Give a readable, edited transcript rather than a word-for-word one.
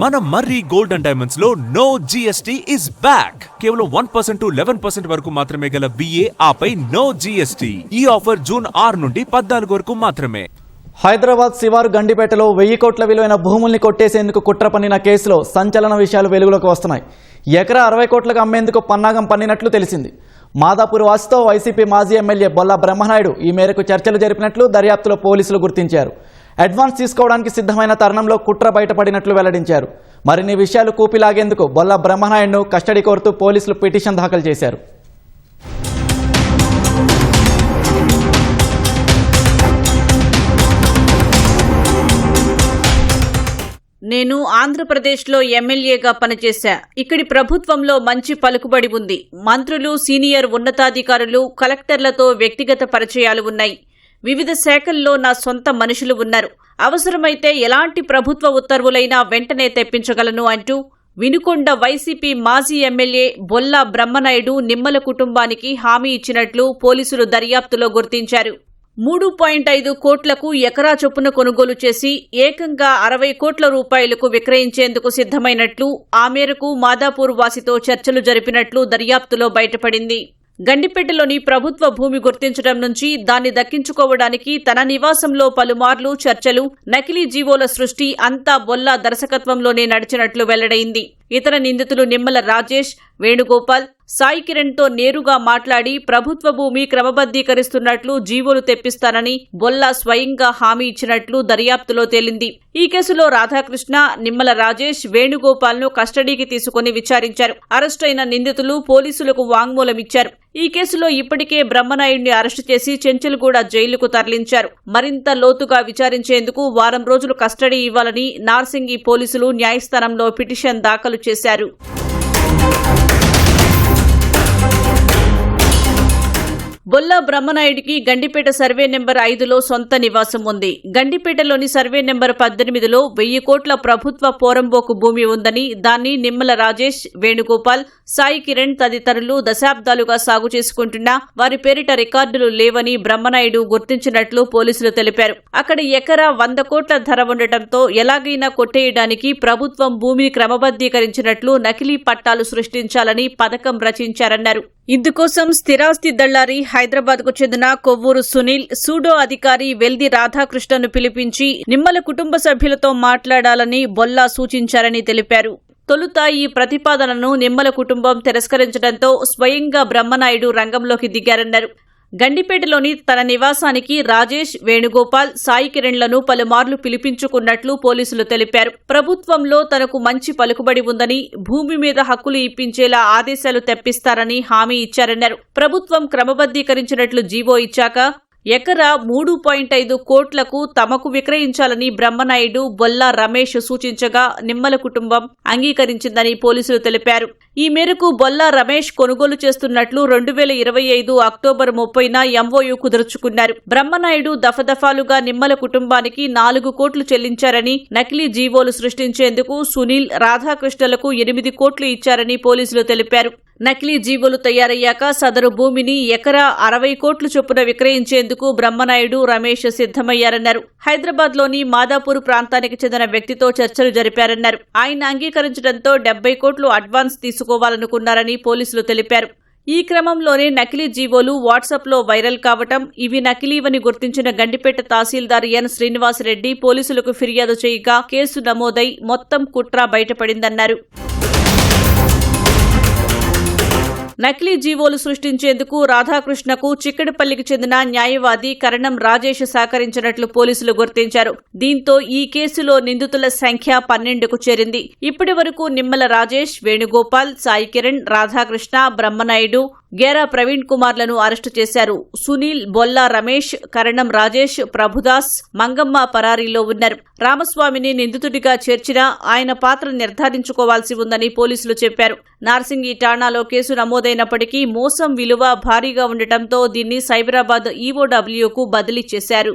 మన మర్రి gold and diamonds లో no GST is back. కేవలం 1% to 11% వరకు మాత్రమే గల బిఏ ఆపై నో జిఎస్టీ. ఈ ఆఫర్ జూన్ 6 నుండి 14 వరకు మాత్రమే. హైదరాబాద్ శివారు గండిపేటలో 1000 కోట్ల విలువైన భూముల్ని కొట్టేసేందుకు కుట్ర పన్నిన కేసులో సంచలన విషయాలు వెలుగులోకి వస్తున్నాయి. ఎకరా 60 కోట్లకు అమ్మేందుకు పన్నాగం పన్నినట్లు తెలిసింది. మాదాపూర్ వాసితో వైసీపీ మాజీ ఎమ్మెల్యే బొల్లా బ్రహ్మనాయుడు ఈ మేరకు చర్చలు జరిపినట్లు దర్యాప్తులో పోలీసులు గుర్తించారు. అడ్వాన్స్ తీసుకోవడానికి సిద్ధమైన తరుణంలో కుట్ర బయటపడినట్లు వెల్లడించారు. మరిన్ని విషయాలు కూపిలాగేందుకు బొల్లా బ్రహ్మనాయుడును కస్టడీ కోరుతూ పోలీసులు పిటిషన్ దాఖలు చేశారు. నేను ఆంధ్రప్రదేశ్లో ఎమ్మెల్యేగా పనిచేశా. ఇక్కడి ప్రభుత్వంలో మంచి పలుకుబడి ఉంది. మంత్రులు, సీనియర్ ఉన్నతాధికారులు, కలెక్టర్లతో వ్యక్తిగత పరిచయాలు ఉన్నాయి. వివిధ శాఖల్లో నా సొంత మనుషులు ఉన్నారు. అవసరమైతే ఎలాంటి ప్రభుత్వ ఉత్తర్వులైనా వెంటనే తెప్పించగలను అంటూ వినుకొండ వైసీపీ మాజీ ఎమ్మెల్యే బొల్లా బ్రహ్మనాయుడు నిమ్మల కుటుంబానికి హామీ ఇచ్చినట్లు పోలీసులు దర్యాప్తులో గుర్తించారు. 3.5 కోట్లకు ఎకరా చొప్పున కొనుగోలు చేసి ఏకంగా 60 కోట్ల రూపాయలకు విక్రయించేందుకు సిద్ధమైనట్లు, ఆ మేరకు మాదాపూర్ వాసితో చర్చలు జరిపినట్లు దర్యాప్తులో బయటపడింది. గండిపేటలోని ప్రభుత్వ భూమి గుర్తించడం నుంచి దాన్ని దక్కించుకోవడానికి తన నివాసంలో పలుమార్లు చర్చలు, నకిలీ జీవోల సృష్టి అంతా బొల్లా దర్శకత్వంలోనే నడిచినట్లు వెల్లడైంది. ఇతర నిందితులు నిమ్మల రాజేష్, వేణుగోపాల్, సాయి కిరణ్ తో నేరుగా మాట్లాడి ప్రభుత్వ భూమి క్రమబద్దీకరిస్తున్నట్లు జీవోలు తెప్పిస్తానని బొల్లా స్వయంగా హామీ ఇచ్చినట్లు దర్యాప్తులో తేలింది. ఈ కేసులో రాధాకృష్ణ, నిమ్మల రాజేష్, వేణుగోపాల్ ను కస్టడీకి తీసుకుని విచారించారు. అరెస్టైన నిందితులు పోలీసులకు వాంగ్మూలమిచ్చారు. ఈ కేసులో ఇప్పటికే బ్రహ్మనాయుడిని అరెస్టు చేసి చెంచులగూడ జైలుకు తరలించారు. మరింత లోతుగా విచారించేందుకు వారం రోజులు కస్టడీ ఇవ్వాలని నార్సింగి పోలీసులు న్యాయస్థానంలో పిటిషన్ దాఖలు చేశారు. బొల్లా బ్రహ్మనాయుడికి గండిపేట సర్వే నెంబర్ 5లో సొంత నివాసం ఉంది. గండిపేటలోని సర్వే నెంబర్ 18లో 1000 కోట్ల ప్రభుత్వ పోరంబోకు భూమి ఉందని, దాన్ని నిమ్మల రాజేష్, వేణుగోపాల్, సాయి కిరణ్ తదితరులు దశాబ్దాలుగా సాగు చేసుకుంటున్నా వారి పేరిట రికార్డులు లేవని బ్రహ్మనాయుడు గుర్తించినట్లు పోలీసులు తెలిపారు. అక్కడ ఎకరా 100 కోట్ల ధర ఉండటంతో ఎలాగైనా కొట్టేయడానికి ప్రభుత్వం భూమిని క్రమబద్దీకరించినట్లు నకిలీ పట్టాలు సృష్టించాలని పథకం రచించారన్నారు. ఇందుకోసం స్థిరాస్తి దళ్లారి హైదరాబాద్ కు చెందిన కొవ్వూరు సునీల్, సూడో అధికారి వెల్ది రాధాకృష్ణను పిలిపించి నిమ్మల కుటుంబ సభ్యులతో మాట్లాడాలని బొల్లా సూచించారని తెలిపారు. తొలుత ఈ ప్రతిపాదనను నిమ్మల కుటుంబం తిరస్కరించడంతో స్వయంగా బ్రహ్మనాయుడు రంగంలోకి దిగారన్నారు. గండిపేటలోని తన నివాసానికి రాజేష్, వేణుగోపాల్, సాయి కిరణ్లను పలుమార్లు పిలిపించుకున్నట్లు పోలీసులు తెలిపారు. ప్రభుత్వంలో తనకు మంచి పలుకుబడి ఉందని, భూమి మీద హక్కులు ఇప్పించేలా ఆదేశాలు తెప్పిస్తారని హామీ ఇచ్చారన్నారు. ప్రభుత్వం క్రమబద్దీకరించినట్లు జీవో ఇచ్చాక ఎకరా 3.5 కోట్లకు తమకు విక్రయించాలని బ్రహ్మనాయుడు, బొల్లా రమేష్ సూచించగా నిమ్మల కుటుంబం అంగీకరించిందని పోలీసులు తెలిపారు. ఈ మేరకు బొల్లా రమేష్ కొనుగోలు చేస్తున్నట్లు 2025 అక్టోబర్ 30న ఎంఓయూ కుదుర్చుకున్నారు. బ్రహ్మనాయుడు దఫదఫాలుగా నిమ్మల కుటుంబానికి 4 కోట్లు చెల్లించారని, నకిలీ జీవోలు సృష్టించేందుకు సునీల్, రాధాకృష్ణలకు 8 కోట్లు ఇచ్చారని పోలీసులు తెలిపారు. నకిలీ జీవోలు తయారయ్యాక సదరు భూమిని ఎకరా 60 కోట్లు చొప్పున విక్రయించేందుకు బ్రహ్మనాయుడు, రమేష్ సిద్ధమయ్యారన్నారు. హైదరాబాద్ లోని మాదాపూర్ ప్రాంతానికి చెందిన వ్యక్తితో చర్చలు జరిపారన్నారు. ఆయన అంగీకరించడంతో 70 కోట్లు అడ్వాన్స్ తీసుకోవాలనుకున్నారని పోలీసులు తెలిపారు. ఈ క్రమంలోనే నకిలీ జీవోలు వాట్సాప్లో వైరల్ కావటం, ఇవి నకిలీవని గుర్తించిన గండిపేట తహసీల్దార్ ఎన్ శ్రీనివాసరెడ్డి పోలీసులకు ఫిర్యాదు చేయగా కేసు నమోదై మొత్తం కుట్ర బయటపడిందన్నారు. నకిలీ జీవోలు సృష్టించేందుకు రాధాకృష్ణకు చిక్కడపల్లికి చెందిన న్యాయవాది కరణం రాజేష్ సహకరించినట్లు పోలీసులు గుర్తించారు. దీంతో ఈ కేసులో నిందితుల సంఖ్య 12కు చేరింది. ఇప్పటి వరకు నిమ్మల రాజేష్, వేణుగోపాల్, సాయి కిరణ్, రాధాకృష్ణ, బ్రహ్మనాయుడు, గేరా ప్రవీణ్ కుమార్లను అరెస్టు చేశారు. సునీల్, బొల్లా రమేష్, కరణం రాజేష్, ప్రభుదాస్, మంగమ్మ పరారీలో ఉన్నారు. రామస్వామిని నిందితుడిగా చేర్చినా ఆయన పాత్ర నిర్ధారించుకోవాల్సి ఉందని పోలీసులు చెప్పారు. నార్సింగి ఠాణాలో కేసు నమోదైనప్పటికీ మోసం విలువ భారీగా ఉండటంతో దీన్ని సైబరాబాద్ ఈవోడబ్ల్యూకు బదిలీ చేశారు.